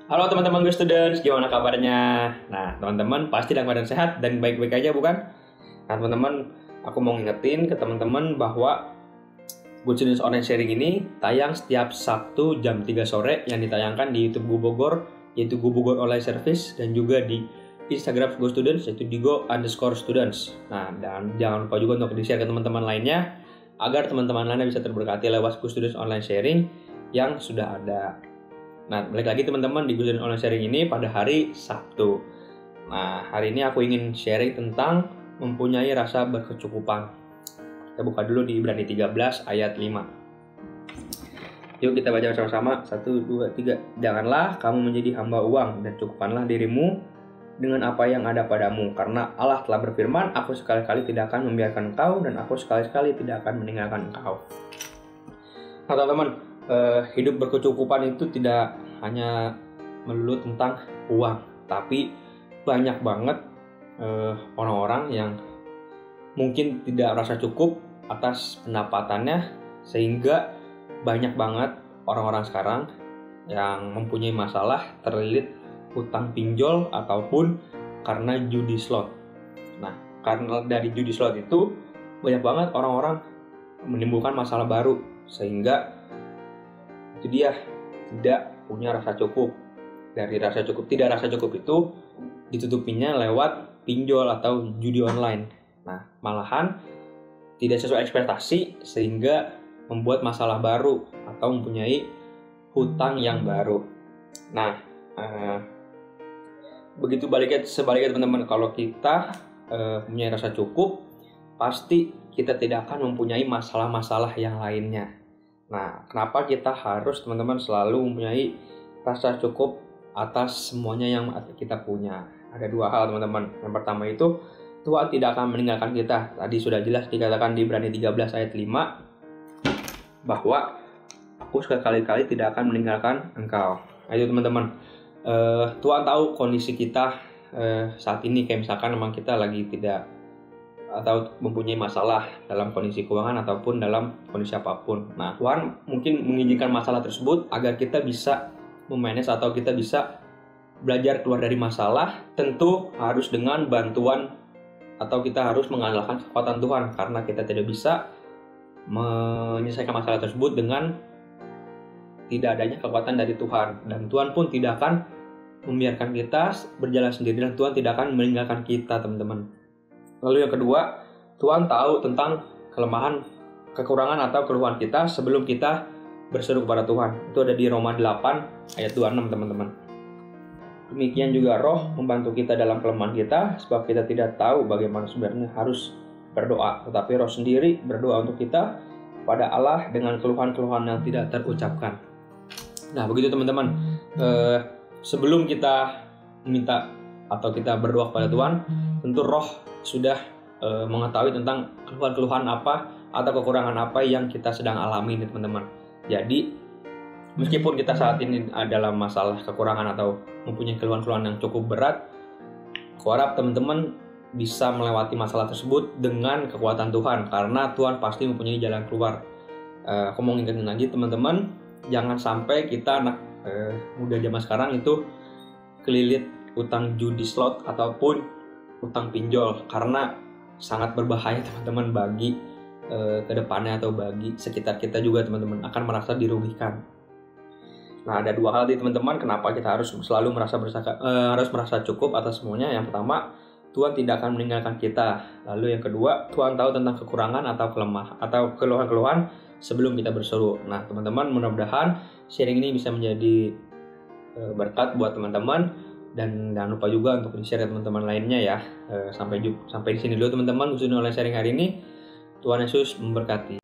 Halo teman-teman Good Students, gimana kabarnya? Nah, teman-teman pasti dalam keadaan sehat dan baik-baik aja, bukan? Nah, teman-teman, aku mau ngingetin ke teman-teman bahwa Good Students Online Sharing ini tayang setiap Sabtu jam 3 sore yang ditayangkan di YouTube Go Bogor, yaitu Go Bogor Online Service, dan juga di Instagram Go Students, yaitu digo_students. Nah, dan jangan lupa juga untuk di-share ke teman-teman lainnya, agar teman-teman lainnya bisa terberkati lewat Go Students Online Sharing yang sudah ada. Nah, balik lagi teman-teman di Good Students Online Sharing ini pada hari Sabtu. Nah, hari ini aku ingin sharing tentang mempunyai rasa berkecukupan. Kita buka dulu di Ibrani 13 ayat 5. Yuk kita baca bersama-sama. 1, 2, 3. Janganlah kamu menjadi hamba uang, dan cukupkanlah dirimu dengan apa yang ada padamu. Karena Allah telah berfirman, aku sekali-kali tidak akan membiarkan engkau, dan aku sekali-kali tidak akan meninggalkan engkau. Nah, teman-teman, hidup berkecukupan itu tidak hanya melulu tentang uang, tapi banyak banget orang-orang yang mungkin tidak merasa cukup atas pendapatannya, sehingga banyak banget orang-orang sekarang yang mempunyai masalah terlilit hutang pinjol ataupun karena judi slot. Nah, karena dari judi slot itu banyak banget orang-orang menimbulkan masalah baru, sehingga itu dia tidak punya rasa cukup. Dari tidak rasa cukup itu ditutupinya lewat pinjol atau judi online. Nah, malahan tidak sesuai ekspektasi, sehingga membuat masalah baru atau mempunyai hutang yang baru. Nah, begitu sebaliknya teman-teman, kalau kita punya rasa cukup, pasti kita tidak akan mempunyai masalah-masalah yang lainnya. Nah, kenapa kita harus teman-teman selalu mempunyai rasa cukup atas semuanya yang kita punya? Ada dua hal teman-teman. Yang pertama itu, Tuhan tidak akan meninggalkan kita. Tadi sudah jelas dikatakan di Ibrani 13 ayat 5 bahwa aku sekali-kali tidak akan meninggalkan engkau. Nah, itu teman-teman. Tuhan tahu kondisi kita saat ini, kayak misalkan memang kita lagi tidak atau mempunyai masalah dalam kondisi keuangan ataupun dalam kondisi apapun. Nah, Tuhan mungkin mengizinkan masalah tersebut agar kita bisa memanage atau kita bisa belajar keluar dari masalah. Tentu harus dengan bantuan atau kita harus mengandalkan kekuatan Tuhan, karena kita tidak bisa menyelesaikan masalah tersebut dengan tidak adanya kekuatan dari Tuhan. Dan Tuhan pun tidak akan membiarkan kita berjalan sendiri, dan Tuhan tidak akan meninggalkan kita, teman-teman. Lalu yang kedua, Tuhan tahu tentang kelemahan, kekurangan atau keluhan kita sebelum kita berseru kepada Tuhan. Itu ada di Roma 8 ayat 26, teman-teman. Demikian juga Roh membantu kita dalam kelemahan kita, sebab kita tidak tahu bagaimana sebenarnya harus berdoa, tetapi Roh sendiri berdoa untuk kita pada Allah dengan keluhan-keluhan yang tidak terucapkan. Nah, begitu teman-teman. Sebelum kita meminta atau kita berdoa kepada Tuhan, tentu Roh sudah mengetahui tentang keluhan-keluhan apa atau kekurangan apa yang kita sedang alami nih, teman-teman. Jadi meskipun kita saat ini dalam masalah kekurangan atau mempunyai keluhan-keluhan yang cukup berat, aku harap teman-teman bisa melewati masalah tersebut dengan kekuatan Tuhan, karena Tuhan pasti mempunyai jalan keluar. Aku mau ngingetin lagi teman-teman, jangan sampai kita anak muda zaman sekarang itu kelilit utang judi slot ataupun utang pinjol, karena sangat berbahaya teman-teman bagi kedepannya atau bagi sekitar kita juga, teman-teman akan merasa dirugikan. Nah, ada dua hal nih teman-teman, kenapa kita harus selalu merasa cukup atas semuanya. Yang pertama, Tuhan tidak akan meninggalkan kita. Lalu yang kedua, Tuhan tahu tentang kekurangan atau keluhan-keluhan sebelum kita berseru. Nah, teman-teman, mudah-mudahan sharing ini bisa menjadi berkat buat teman-teman. Dan jangan lupa juga untuk di-share ke teman-teman lainnya ya. Sampai di sini dulu teman-teman, Good Students Online Sharing hari ini. Tuhan Yesus memberkati.